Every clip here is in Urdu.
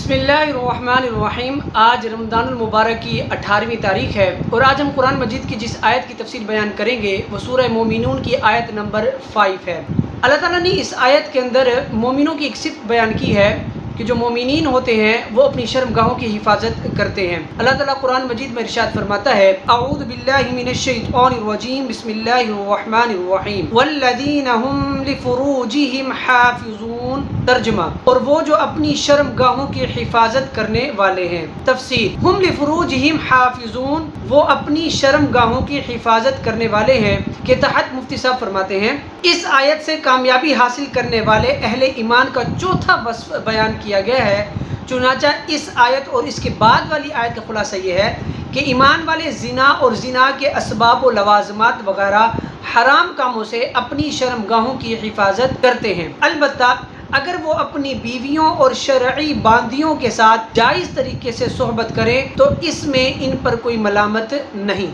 بسم اللہ الرحمن الرحیم۔ آج رمضان المبارک کی 18ویں تاریخ ہے اور آج ہم قرآن مجید کی جس آیت کی تفسیر بیان کریں گے وہ سورہ مومنون کی آیت نمبر 5 ہے۔ اللہ تعالیٰ نے اس آیت کے اندر مومنوں کی ایک صفت بیان کی ہے کہ جو مومنین ہوتے ہیں وہ اپنی شرمگاہوں کی حفاظت کرتے ہیں۔ اللہ تعالیٰ قرآن مجید میں ارشاد فرماتا ہے اعوذ باللہ من الشیطان الرجیم بسم اللہ الرحمن الرحیم والذین هم لفروجہم حافظون۔ ترجمہ، اور وہ جو اپنی شرمگاہوں کی حفاظت کرنے والے ہیں۔ تفسیر، ہم لفروجہم حافظون، وہ اپنی شرمگاہوں کی حفاظت کرنے والے ہیں کے تحت مفتی صاحب فرماتے ہیں اس آیت سے کامیابی حاصل کرنے والے اہل ایمان کا چوتھا وصف بیان کیا گیا ہے۔ چنانچہ اس آیت اور اس کے بعد والی آیت کا خلاصہ یہ ہے کہ ایمان والے زنا اور زنا کے اسباب و لوازمات وغیرہ حرام کاموں سے اپنی شرمگاہوں کی حفاظت کرتے ہیں، البتہ اگر وہ اپنی بیویوں اور شرعی باندیوں کے ساتھ جائز طریقے سے صحبت کریں تو اس میں ان پر کوئی ملامت نہیں۔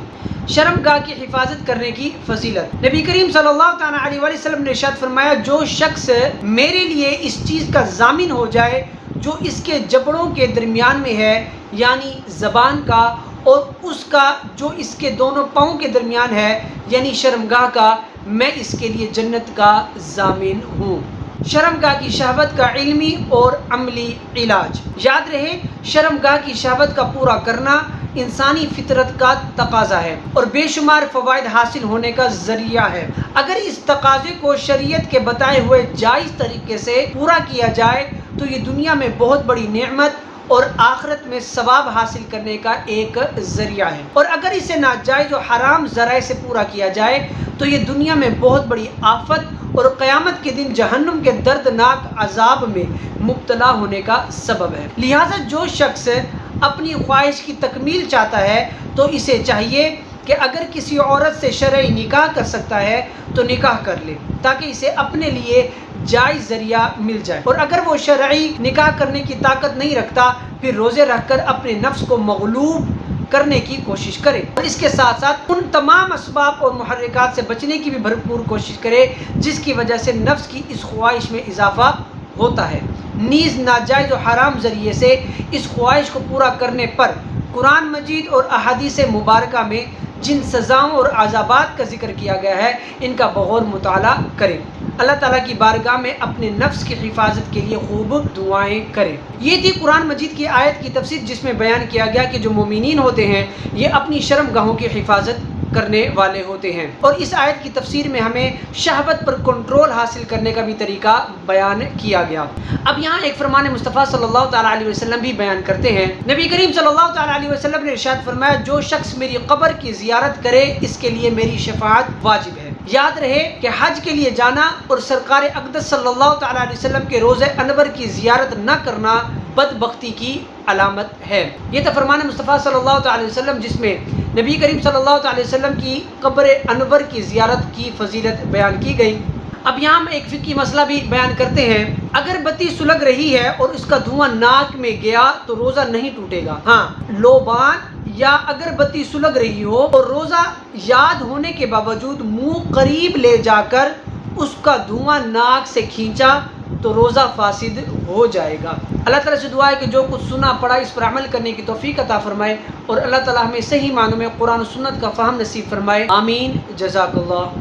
شرمگاہ کی حفاظت کرنے کی فضیلت، نبی کریم صلی اللہ تعالیٰ علیہ وسلم نے ارشاد فرمایا جو شخص میرے لیے اس چیز کا ضامن ہو جائے جو اس کے جبڑوں کے درمیان میں ہے، یعنی زبان کا، اور اس کا جو اس کے دونوں پاؤں کے درمیان ہے یعنی شرمگاہ کا، میں اس کے لیے جنت کا ضامن ہوں۔ شرمگاہ کی شہوت کا علمی اور عملی علاج، یاد رہے شرمگاہ کی شہوت کا پورا کرنا انسانی فطرت کا تقاضا ہے اور بے شمار فوائد حاصل ہونے کا ذریعہ ہے۔ اگر اس تقاضے کو شریعت کے بتائے ہوئے جائز طریقے سے پورا کیا جائے تو یہ دنیا میں بہت بڑی نعمت اور آخرت میں ثواب حاصل کرنے کا ایک ذریعہ ہے، اور اگر اسے ناجائز و حرام ذرائع سے پورا کیا جائے تو یہ دنیا میں بہت بڑی آفت اور قیامت کے دن جہنم کے دردناک عذاب میں مبتلا ہونے کا سبب ہے۔ لہٰذا جو شخص اپنی خواہش کی تکمیل چاہتا ہے تو اسے چاہیے کہ اگر کسی عورت سے شرعی نکاح کر سکتا ہے تو نکاح کر لے تاکہ اسے اپنے لیے جائز ذریعہ مل جائے، اور اگر وہ شرعی نکاح کرنے کی طاقت نہیں رکھتا پھر روزے رکھ کر اپنے نفس کو مغلوب کرنے کی کوشش کرے، اور اس کے ساتھ ساتھ ان تمام اسباب اور محرکات سے بچنے کی بھی بھرپور کوشش کرے جس کی وجہ سے نفس کی اس خواہش میں اضافہ ہوتا ہے۔ نیز ناجائز و حرام ذریعے سے اس خواہش کو پورا کرنے پر قرآن مجید اور احادیث مبارکہ میں جن سزاؤں اور عذابات کا ذکر کیا گیا ہے ان کا بغور مطالعہ کریں۔ اللہ تعالیٰ کی بارگاہ میں اپنے نفس کی حفاظت کے لیے خوب دعائیں کریں۔ یہ تھی قرآن مجید کی آیت کی تفسیر جس میں بیان کیا گیا کہ جو مومنین ہوتے ہیں یہ اپنی شرمگاہوں کی حفاظت کرنے والے ہوتے ہیں، اور اس آیت کی تفسیر میں ہمیں شہوت پر کنٹرول حاصل کرنے کا بھی طریقہ بیان کیا گیا۔ اب یہاں ایک فرمان مصطفیٰ صلی اللہ تعالیٰ علیہ وسلم بھی بیان کرتے ہیں۔ نبی کریم صلی اللہ تعالیٰ علیہ وسلم نے ارشاد فرمایا جو شخص میری قبر کی زیارت کرے اس کے لیے میری شفاعت واجب ہے۔ یاد رہے کہ حج کے لیے جانا اور سرکار اقدس صلی اللہ تعالیٰ علیہ وسلم کے روضہ انور کی زیارت نہ کرنا بدبختی کی علامت ہے۔ یہ تھا فرمان مصطفیٰ صلی اللہ تعالیٰ علیہ وسلم جس میں نبی کریم صلی اللہ تعالیٰ علیہ وسلم کی قبر انور کی زیارت کی فضیلت بیان کی گئی۔ اب یہاں ہم ایک فقہی مسئلہ بھی بیان کرتے ہیں۔ اگر بتی سلگ رہی ہے اور اس کا دھواں ناک میں گیا تو روزہ نہیں ٹوٹے گا۔ ہاں، لوبان یا اگر بتی سلگ رہی ہو اور روزہ یاد ہونے کے باوجود منہ قریب لے جا کر اس کا دھواں ناک سے کھینچا تو روزہ فاسد ہو جائے گا۔ اللہ تعالیٰ سے دعا ہے کہ جو کچھ سنا پڑا اس پر عمل کرنے کی توفیق عطا فرمائے اور اللہ تعالیٰ ہمیں صحیح معنوں میں قرآن و سنت کا فہم نصیب فرمائے، آمین، جزاک اللہ۔